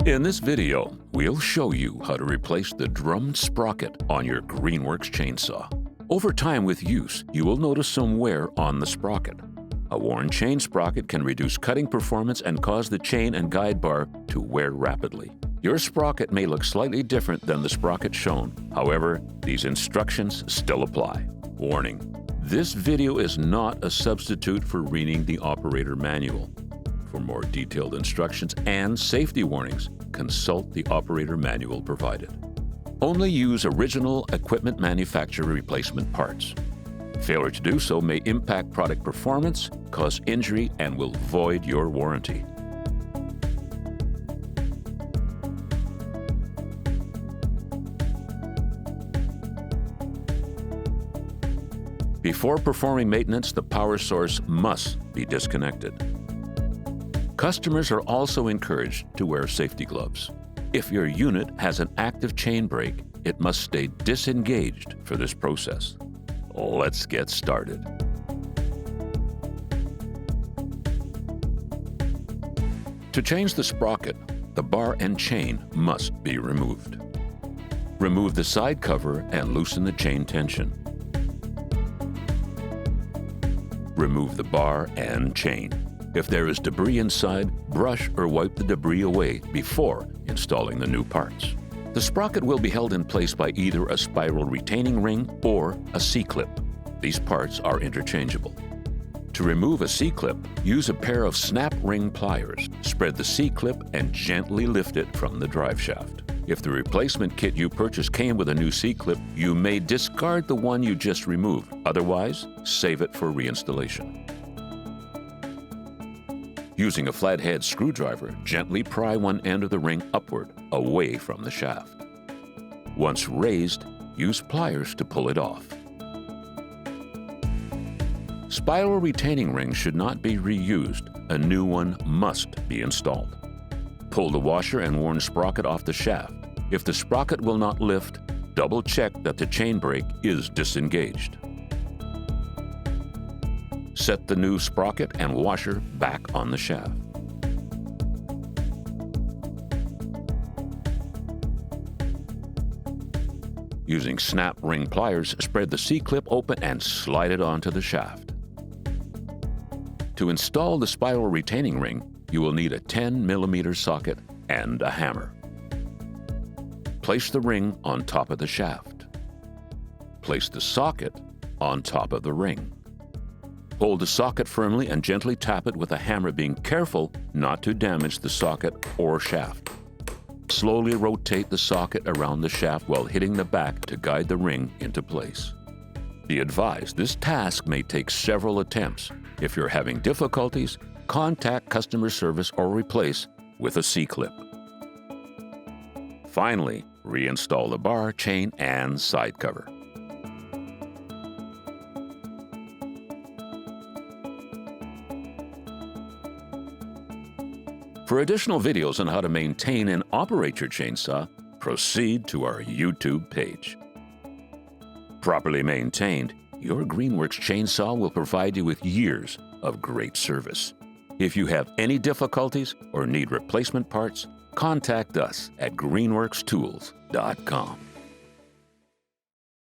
In this video, we'll show you how to replace the drummed sprocket on your GREENWORKS chainsaw. Over time with use, you will notice some wear on the sprocket. A worn chain sprocket can reduce cutting performance and cause the chain and guide bar to wear rapidly. Your sprocket may look slightly different than the sprocket shown. However, these instructions still apply. Warning: this video is not a substitute for reading the operator manual. For more detailed instructions and safety warnings, consult the operator manual provided. Only use original equipment manufacturer replacement parts. Failure to do so may impact product performance, cause injury, and will void your warranty. Before performing maintenance, the power source must be disconnected. Customers are also encouraged to wear safety gloves. If your unit has an active chain brake, it must stay disengaged for this process. Let's get started. To change the sprocket, the bar and chain must be removed. Remove the side cover and loosen the chain tension. Remove the bar and chain. If there is debris inside, brush or wipe the debris away before installing the new parts. The sprocket will be held in place by either a spiral retaining ring or a C-clip. These parts are interchangeable. To remove a C-clip, use a pair of snap ring pliers. Spread the C-clip and gently lift it from the drive shaft. If the replacement kit you purchased came with a new C-clip, you may discard the one you just removed. Otherwise, save it for reinstallation. Using a flathead screwdriver, gently pry one end of the ring upward, away from the shaft. Once raised, use pliers to pull it off. Spiral retaining rings should not be reused. A new one must be installed. Pull the washer and worn sprocket off the shaft. If the sprocket will not lift, double-check that the chain brake is disengaged. Set the new sprocket and washer back on the shaft. Using snap ring pliers, spread the C-clip open and slide it onto the shaft. To install the spiral retaining ring, you will need a 10mm socket and a hammer. Place the ring on top of the shaft. Place the socket on top of the ring. Hold the socket firmly and gently tap it with a hammer, being careful not to damage the socket or shaft. Slowly rotate the socket around the shaft while hitting the back to guide the ring into place. Be advised, this task may take several attempts. If you're having difficulties, contact customer service or replace with a C-clip. Finally, reinstall the bar, chain, and side cover. For additional videos on how to maintain and operate your chainsaw, proceed to our YouTube page. Properly maintained, your GREENWORKS chainsaw will provide you with years of great service. If you have any difficulties or need replacement parts, contact us at greenworkstools.com.